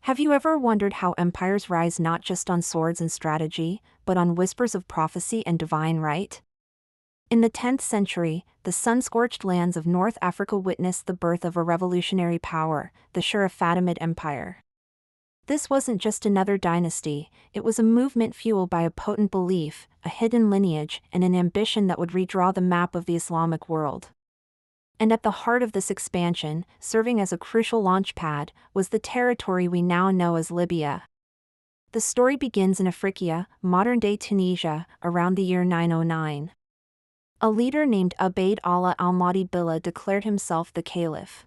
Have you ever wondered how empires rise not just on swords and strategy, but on whispers of prophecy and divine right? In the 10th century, the sun-scorched lands of North Africa witnessed the birth of a revolutionary power, the Fatimid Empire. This wasn't just another dynasty, it was a movement fueled by a potent belief, a hidden lineage, and an ambition that would redraw the map of the Islamic world. And at the heart of this expansion, serving as a crucial launchpad, was the territory we now know as Libya. The story begins in Africa, modern-day Tunisia, around the year 909. A leader named Ubayd Allah al-Mahdi Billah declared himself the caliph.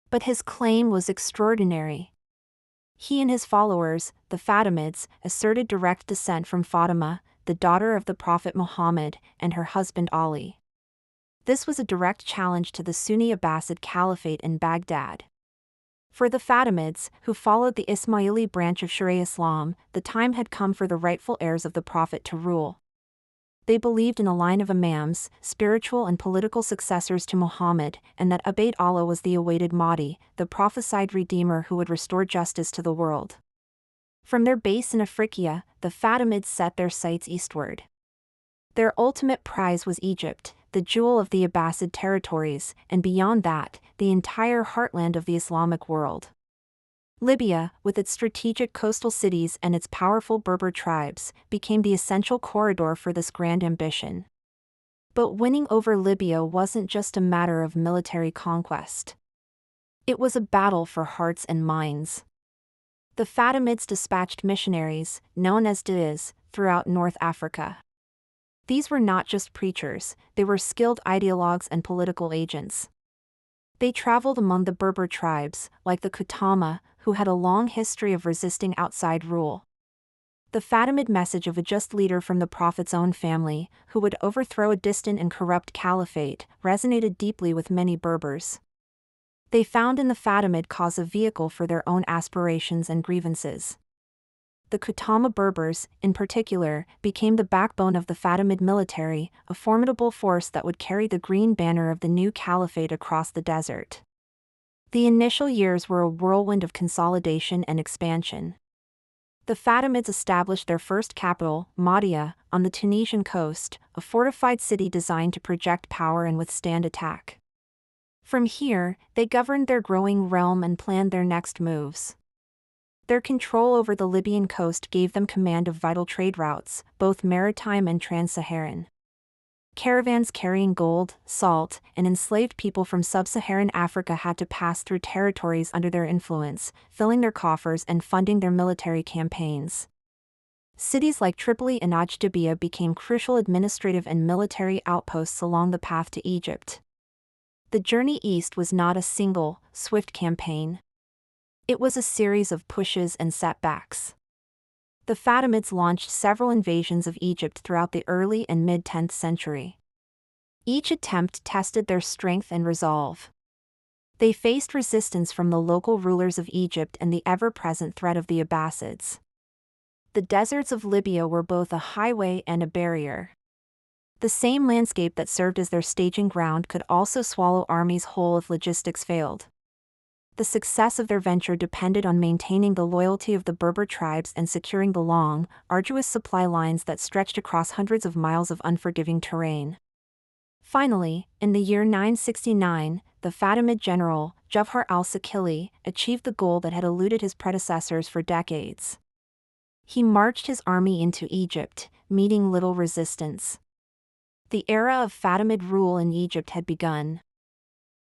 But his claim was extraordinary. He and his followers, the Fatimids, asserted direct descent from Fatima, the daughter of the Prophet Muhammad, and her husband Ali. This was a direct challenge to the Sunni Abbasid Caliphate in Baghdad. For the Fatimids, who followed the Ismaili branch of Sharia Islam, the time had come for the rightful heirs of the Prophet to rule. They believed in a line of imams, spiritual and political successors to Muhammad, and that Ubayd Allah was the awaited Mahdi, the prophesied redeemer who would restore justice to the world. From their base in Africa, the Fatimids set their sights eastward. Their ultimate prize was Egypt, the jewel of the Abbasid territories, and beyond that, the entire heartland of the Islamic world. Libya, with its strategic coastal cities and its powerful Berber tribes, became the essential corridor for this grand ambition. But winning over Libya wasn't just a matter of military conquest. It was a battle for hearts and minds. The Fatimids dispatched missionaries, known as Da'is, throughout North Africa. These were not just preachers, they were skilled ideologues and political agents. They traveled among the Berber tribes, like the Kutama, who had a long history of resisting outside rule. The Fatimid message of a just leader from the Prophet's own family, who would overthrow a distant and corrupt caliphate, resonated deeply with many Berbers. They found in the Fatimid cause a vehicle for their own aspirations and grievances. The Kutama Berbers, in particular, became the backbone of the Fatimid military, a formidable force that would carry the green banner of the new caliphate across the desert. The initial years were a whirlwind of consolidation and expansion. The Fatimids established their first capital, Mahdia, on the Tunisian coast, a fortified city designed to project power and withstand attack. From here, they governed their growing realm and planned their next moves. Their control over the Libyan coast gave them command of vital trade routes, both maritime and trans-Saharan. Caravans carrying gold, salt, and enslaved people from sub-Saharan Africa had to pass through territories under their influence, filling their coffers and funding their military campaigns. Cities like Tripoli and Ajdabia became crucial administrative and military outposts along the path to Egypt. The journey east was not a single, swift campaign. It was a series of pushes and setbacks. The Fatimids launched several invasions of Egypt throughout the early and mid-10th century. Each attempt tested their strength and resolve. They faced resistance from the local rulers of Egypt and the ever-present threat of the Abbasids. The deserts of Libya were both a highway and a barrier. The same landscape that served as their staging ground could also swallow armies whole if logistics failed. The success of their venture depended on maintaining the loyalty of the Berber tribes and securing the long, arduous supply lines that stretched across hundreds of miles of unforgiving terrain. Finally, in the year 969, the Fatimid general, Jawhar al-Sakili, achieved the goal that had eluded his predecessors for decades. He marched his army into Egypt, meeting little resistance. The era of Fatimid rule in Egypt had begun.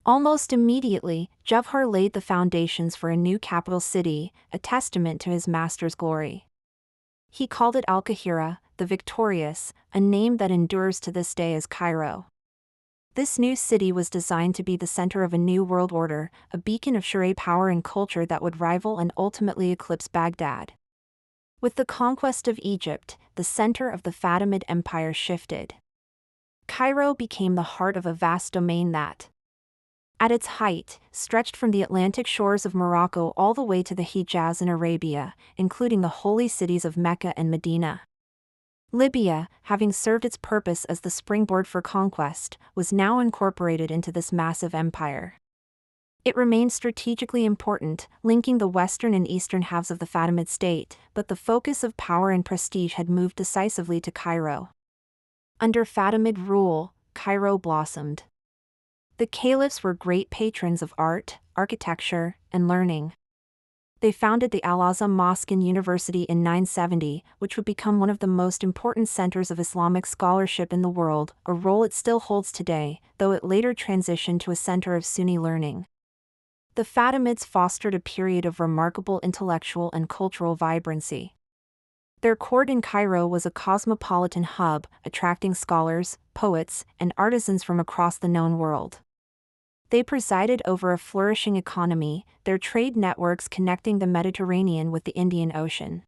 Almost immediately, Jawhar laid the foundations for a new capital city, a testament to his master's glory. He called it Al-Qahira, the Victorious, a name that endures to this day as Cairo. This new city was designed to be the center of a new world order, a beacon of Sharia power and culture that would rival and ultimately eclipse Baghdad. With the conquest of Egypt, the center of the Fatimid Empire shifted. Cairo became the heart of a vast domain that, at its height, stretched from the Atlantic shores of Morocco all the way to the Hijaz in Arabia, including the holy cities of Mecca and Medina. Libya, having served its purpose as the springboard for conquest, was now incorporated into this massive empire. It remained strategically important, linking the western and eastern halves of the Fatimid state, but the focus of power and prestige had moved decisively to Cairo. Under Fatimid rule, Cairo blossomed. The caliphs were great patrons of art, architecture, and learning. They founded the Al-Azhar Mosque and University in 970, which would become one of the most important centers of Islamic scholarship in the world, a role it still holds today, though it later transitioned to a center of Sunni learning. The Fatimids fostered a period of remarkable intellectual and cultural vibrancy. Their court in Cairo was a cosmopolitan hub, attracting scholars, poets, and artisans from across the known world. They presided over a flourishing economy, their trade networks connecting the Mediterranean with the Indian Ocean.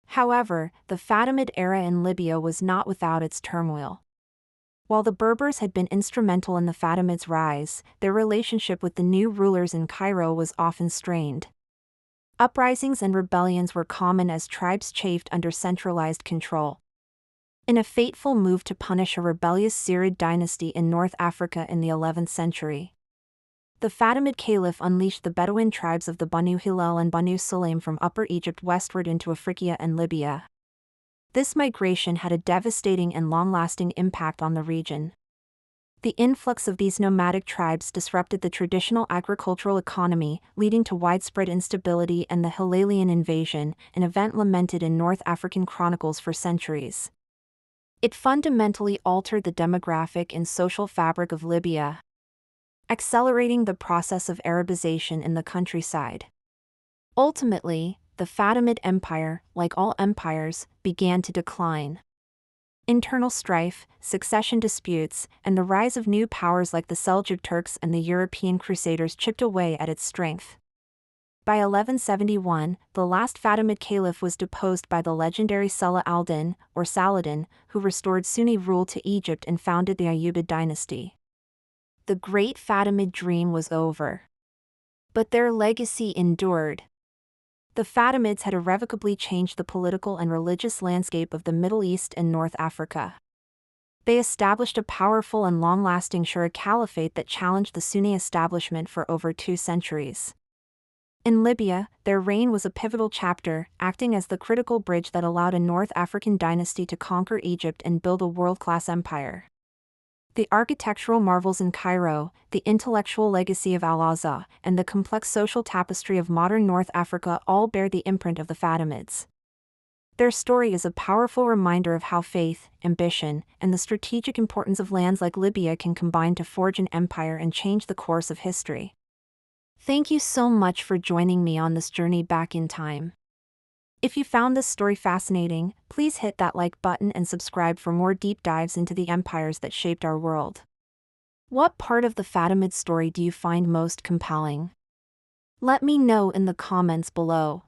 However, the Fatimid era in Libya was not without its turmoil. While the Berbers had been instrumental in the Fatimids' rise, their relationship with the new rulers in Cairo was often strained. Uprisings and rebellions were common as tribes chafed under centralized control. In a fateful move to punish a rebellious Zirid dynasty in North Africa in the 11th century, the Fatimid Caliph unleashed the Bedouin tribes of the Banu Hilal and Banu Sulaim from Upper Egypt westward into Africa and Libya. This migration had a devastating and long-lasting impact on the region. The influx of these nomadic tribes disrupted the traditional agricultural economy, leading to widespread instability and the Hilalian invasion, an event lamented in North African chronicles for centuries. It fundamentally altered the demographic and social fabric of Libya, accelerating the process of Arabization in the countryside. Ultimately, the Fatimid Empire, like all empires, began to decline. Internal strife, succession disputes, and the rise of new powers like the Seljuk Turks and the European Crusaders chipped away at its strength. By 1171, the last Fatimid caliph was deposed by the legendary Salah al-Din, or Saladin, who restored Sunni rule to Egypt and founded the Ayyubid dynasty. The great Fatimid dream was over. But their legacy endured. The Fatimids had irrevocably changed the political and religious landscape of the Middle East and North Africa. They established a powerful and long-lasting Shura caliphate that challenged the Sunni establishment for over 2 centuries. In Libya, their reign was a pivotal chapter, acting as the critical bridge that allowed a North African dynasty to conquer Egypt and build a world-class empire. The architectural marvels in Cairo, the intellectual legacy of Al-Azhar, and the complex social tapestry of modern North Africa all bear the imprint of the Fatimids. Their story is a powerful reminder of how faith, ambition, and the strategic importance of lands like Libya can combine to forge an empire and change the course of history. Thank you so much for joining me on this journey back in time. If you found this story fascinating, please hit that like button and subscribe for more deep dives into the empires that shaped our world. What part of the Fatimid story do you find most compelling? Let me know in the comments below.